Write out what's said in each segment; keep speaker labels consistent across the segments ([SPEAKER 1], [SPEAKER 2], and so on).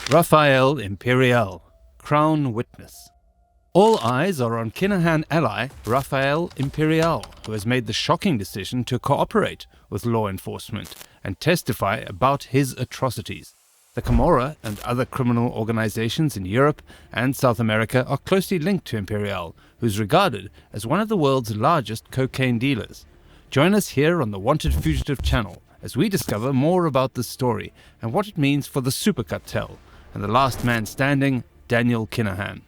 [SPEAKER 1] Raffaele Imperiale, Crown Witness. All eyes are on Kinahan ally Raffaele Imperiale, who has made the shocking decision to cooperate with law enforcement and testify about his atrocities. The Camorra and other criminal organizations in Europe and South America are closely linked to Imperiale, who is regarded as one of the world's largest cocaine dealers. Join us here on the Wanted Fugitive channel as we discover more about this story and what it means for the Super Cartel and the last man standing, Daniel Kihahan.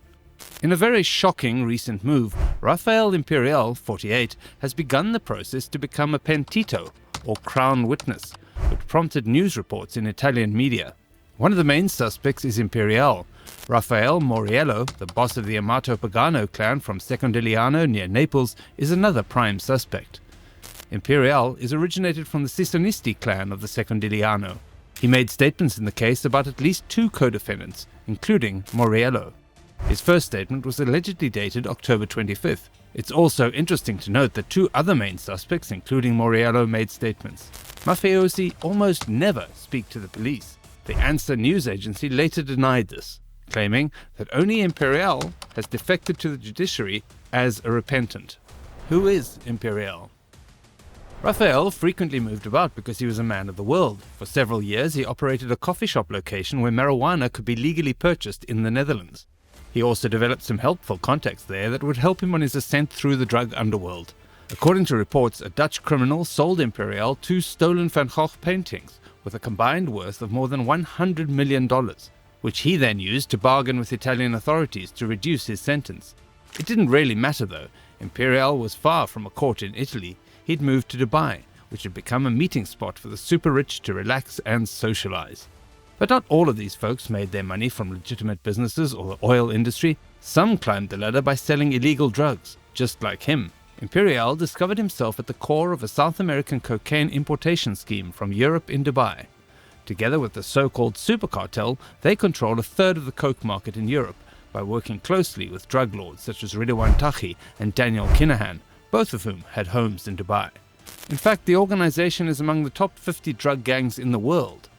[SPEAKER 1] In a very shocking recent move, Raffaele Imperiale, 48, has begun the process to become a pentito, or crown witness, which prompted news reports in Italian media. One of the main suspects is Imperiale. Raffaele Mauriello, the boss of the Amato-Pagano clan from Secondigliano near Naples, is another prime suspect. Imperiale is originated from the Secondigliano clan of the Secondigliano. He made statements in the case about at least 2 co-defendants, including Mauriello. His first statement was allegedly dated October 25th. It's also interesting to note that 2 other main suspects, including Mauriello, made statements. Mafiosi almost never speak to the police. The ANSA news agency later denied this, claiming that only Imperiale has defected to the judiciary as a repentant. Who is Imperiale? Raffaele frequently moved about because he was a man of the world. For several years he operated a coffee shop location where marijuana could be legally purchased in the Netherlands. He also developed some helpful contacts there that would help him on his ascent through the drug underworld. According to reports, a Dutch criminal sold Imperiale 2 stolen Van Gogh paintings with a combined worth of more than $100 million, which he then used to bargain with Italian authorities to reduce his sentence. It didn't really matter though. Imperiale was far from a court in Italy. He'd moved to Dubai, which had become a meeting spot for the super rich to relax and socialize. But not all of these folks made their money from legitimate businesses or the oil industry. Some climbed the ladder by selling illegal drugs, just like him. Imperiale discovered himself at the core of a South American cocaine importation scheme from Europe in Dubai. Together with the so-called Super Cartel, they control 1/3 of the coke market in Europe by working closely with drug lords such as WANTED and Daniel Kihahan, both of whom had homes in Dubai. In fact, the organization is among the top 50 drug gangs in the world.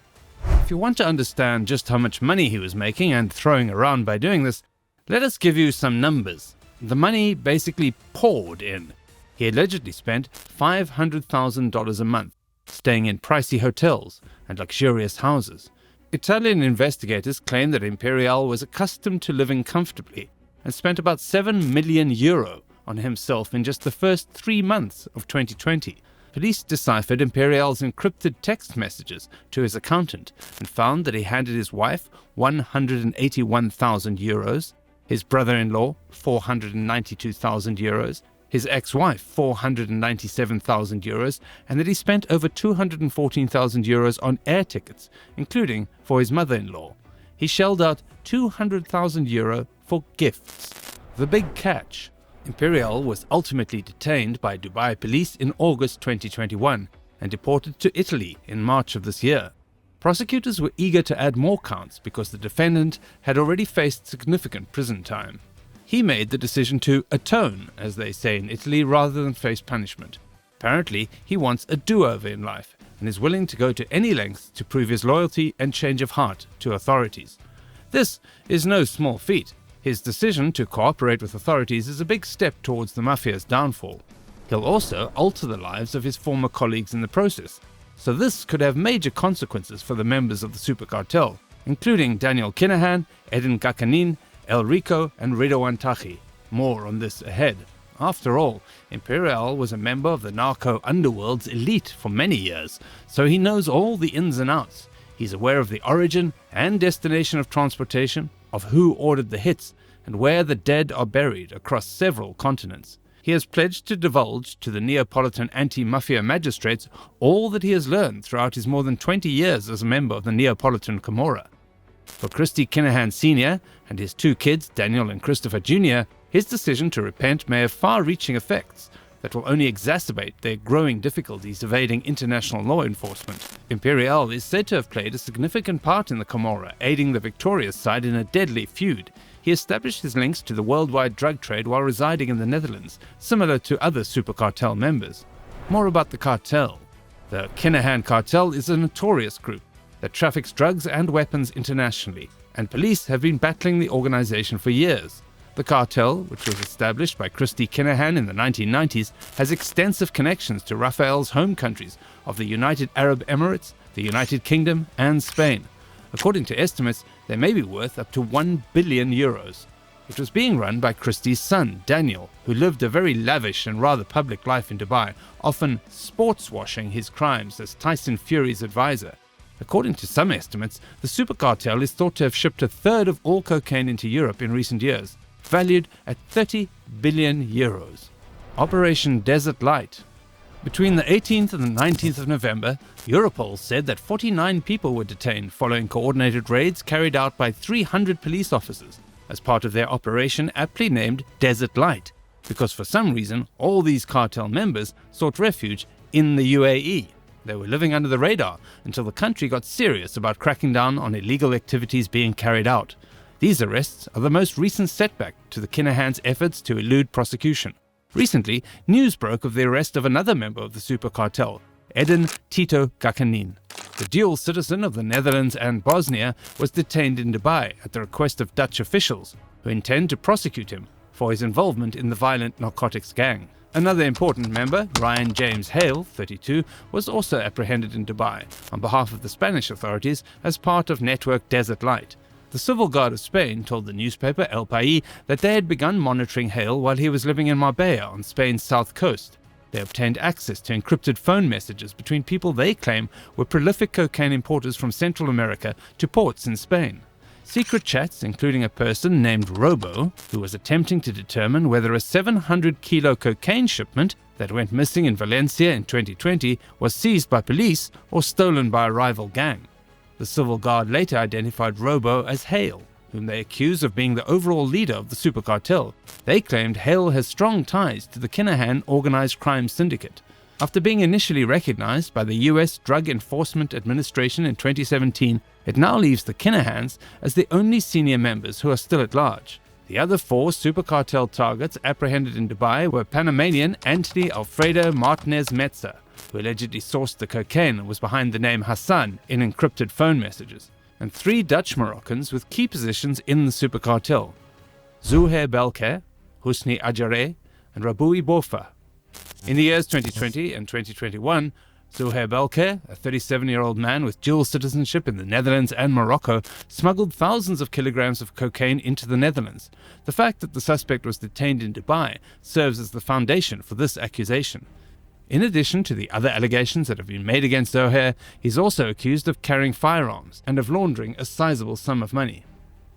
[SPEAKER 1] If you want to understand just how much money he was making and throwing around by doing this, let us give you some numbers. The money basically poured in. He allegedly spent $500,000 a month, staying in pricey hotels and luxurious houses. Italian investigators claim that Imperiale was accustomed to living comfortably and spent about €7 million on himself in just the first 3 months of 2020. Police deciphered Imperiale's encrypted text messages to his accountant and found that he handed his wife €181,000, his brother-in-law €492,000, his ex-wife €497,000, and that he spent over €214,000 on air tickets, including for his mother-in-law. He shelled out €200,000 for gifts. The big catch: Imperiale was ultimately detained by Dubai police in August 2021 and deported to Italy in March of this year. Prosecutors were eager to add more counts because the defendant had already faced significant prison time. He made the decision to atone, as they say in Italy, rather than face punishment. Apparently, he wants a do-over in life and is willing to go to any lengths to prove his loyalty and change of heart to authorities. This is no small feat. His decision to cooperate with authorities is a big step towards the mafia's downfall. He'll also alter the lives of his former colleagues in the process, so this could have major consequences for the members of the Super Cartel, including Daniel Kihahan, Edin Gakanin, El Rico, and WANTED. More on this ahead. After all, Imperiale was a member of the narco underworld's elite for many years, so he knows all the ins and outs. He's aware of the origin and destination of transportation, of who ordered the hits, and where the dead are buried across several continents. He has pledged to divulge to the Neapolitan anti-mafia magistrates all that he has learned throughout his more than 20 years as a member of the Neapolitan Camorra. For Christy Kinahan Sr. and his 2 kids, Daniel and Christopher Jr., his decision to repent may have far-reaching effects that will only exacerbate their growing difficulties evading international law enforcement. Imperiale is said to have played a significant part in the Camorra, aiding the victorious side in a deadly feud. He established his links to the worldwide drug trade while residing in the Netherlands, similar to other Super Cartel members. More about the cartel. The Kinahan cartel is a notorious group that traffics drugs and weapons internationally. and police have been battling the organization for years. The cartel, which was established by Kinahan in the 1990s, has extensive connections to Raffaele's home countries of the United Arab Emirates, the United Kingdom, and Spain. According to estimates, they may be worth up to €1 billion. It was being run by Christie's son, Daniel, who lived a very lavish and rather public life in Dubai, often sports-washing his crimes as Tyson Fury's advisor. According to some estimates, the Super Cartel is thought to have shipped a third of all cocaine into Europe in recent years, valued at €30 billion. Operation Desert Light. Between the 18th and the 19th of November, Europol said that 49 people were detained following coordinated raids carried out by 300 police officers as part of their operation aptly named Desert Light, because for some reason all these cartel members sought refuge in the UAE. They were living under the radar until the country got serious about cracking down on illegal activities being carried out. These arrests are the most recent setback to the Kinahan's efforts to elude prosecution. Recently, news broke of the arrest of another member of the Super Cartel, Edin Tito Gakanin. The dual citizen of the Netherlands and Bosnia was detained in Dubai at the request of Dutch officials, who intend to prosecute him for his involvement in the violent narcotics gang. Another important member, Ryan James Hale, 32, was also apprehended in Dubai on behalf of the Spanish authorities as part of Network Desert Light. The Civil Guard of Spain told the newspaper El País that they had begun monitoring Hale while he was living in Marbella on Spain's south coast. They obtained access to encrypted phone messages between people they claim were prolific cocaine importers from Central America to ports in Spain. Secret chats, including a person named Robo, who was attempting to determine whether a 700-kilo cocaine shipment that went missing in Valencia in 2020 was seized by police or stolen by a rival gang. The Civil Guard later identified Robo as Hale, whom they accuse of being the overall leader of the Super Cartel. They claimed Hale has strong ties to the Kinahan organized crime syndicate. After being initially recognized by the US Drug Enforcement Administration in 2017, it now leaves the Kinahans as the only senior members who are still at large. The other 4 Super Cartel targets apprehended in Dubai were Panamanian Anthony Alfredo Martinez Metza, who allegedly sourced the cocaine and was behind the name Hassan in encrypted phone messages, and 3 Dutch Moroccans with key positions in the Super Cartel: Zuhair Belker, Husni Ajare, and Raboui Bofa. In the years 2020 and 2021, Zuhair Belker, a 37-year-old man with dual citizenship in the Netherlands and Morocco, smuggled thousands of kilograms of cocaine into the Netherlands. The fact that the suspect was detained in Dubai serves as the foundation for this accusation. In addition to the other allegations that have been made against Zuhair, he's also accused of carrying firearms and of laundering a sizable sum of money.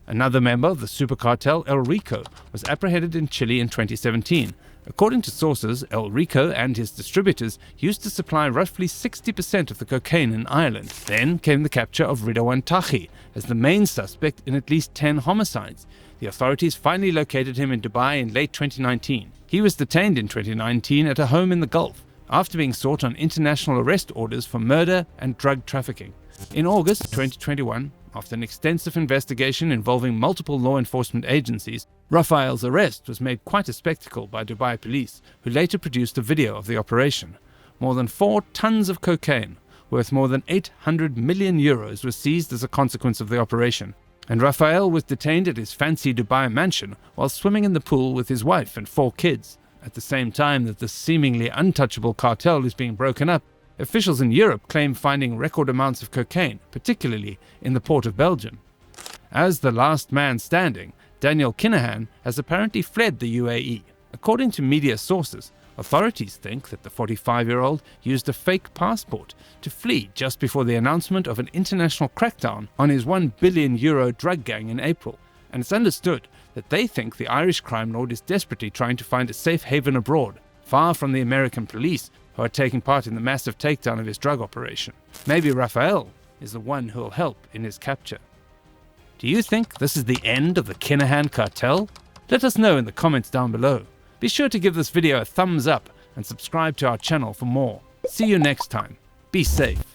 [SPEAKER 1] Another member of the Super Cartel, El Rico, was apprehended in Chile in 2017. According to sources, El Rico and his distributors used to supply roughly 60% of the cocaine in Ireland. Then came the capture of Ridwan Taghi as the main suspect in at least 10 homicides. The authorities finally located him in Dubai in late 2019. He was detained in 2019 at a home in the Gulf, after being sought on international arrest orders for murder and drug trafficking. In August 2021, after an extensive investigation involving multiple law enforcement agencies, Raffaele's arrest was made quite a spectacle by Dubai police, who later produced a video of the operation. More than 4 tons of cocaine, worth more than €800 million, was seized as a consequence of the operation, and Raffaele was detained at his fancy Dubai mansion while swimming in the pool with his wife and 4 kids. At the same time that this seemingly untouchable cartel is being broken up, officials in Europe claim finding record amounts of cocaine, particularly in the port of Belgium. As the last man standing, Daniel Kihahan has apparently fled the UAE. According to media sources, authorities think that the 45-year-old used a fake passport to flee just before the announcement of an international crackdown on his €1 billion drug gang in April. And it's understood that they think the Irish crime lord is desperately trying to find a safe haven abroad, far from the American police who are taking part in the massive takedown of his drug operation. Maybe Raffaele is the one who will help in his capture. Do you think this is the end of the Kinahan cartel? Let us know in the comments down below. Be sure to give this video a thumbs up and subscribe to our channel for more. See you next time. Be safe.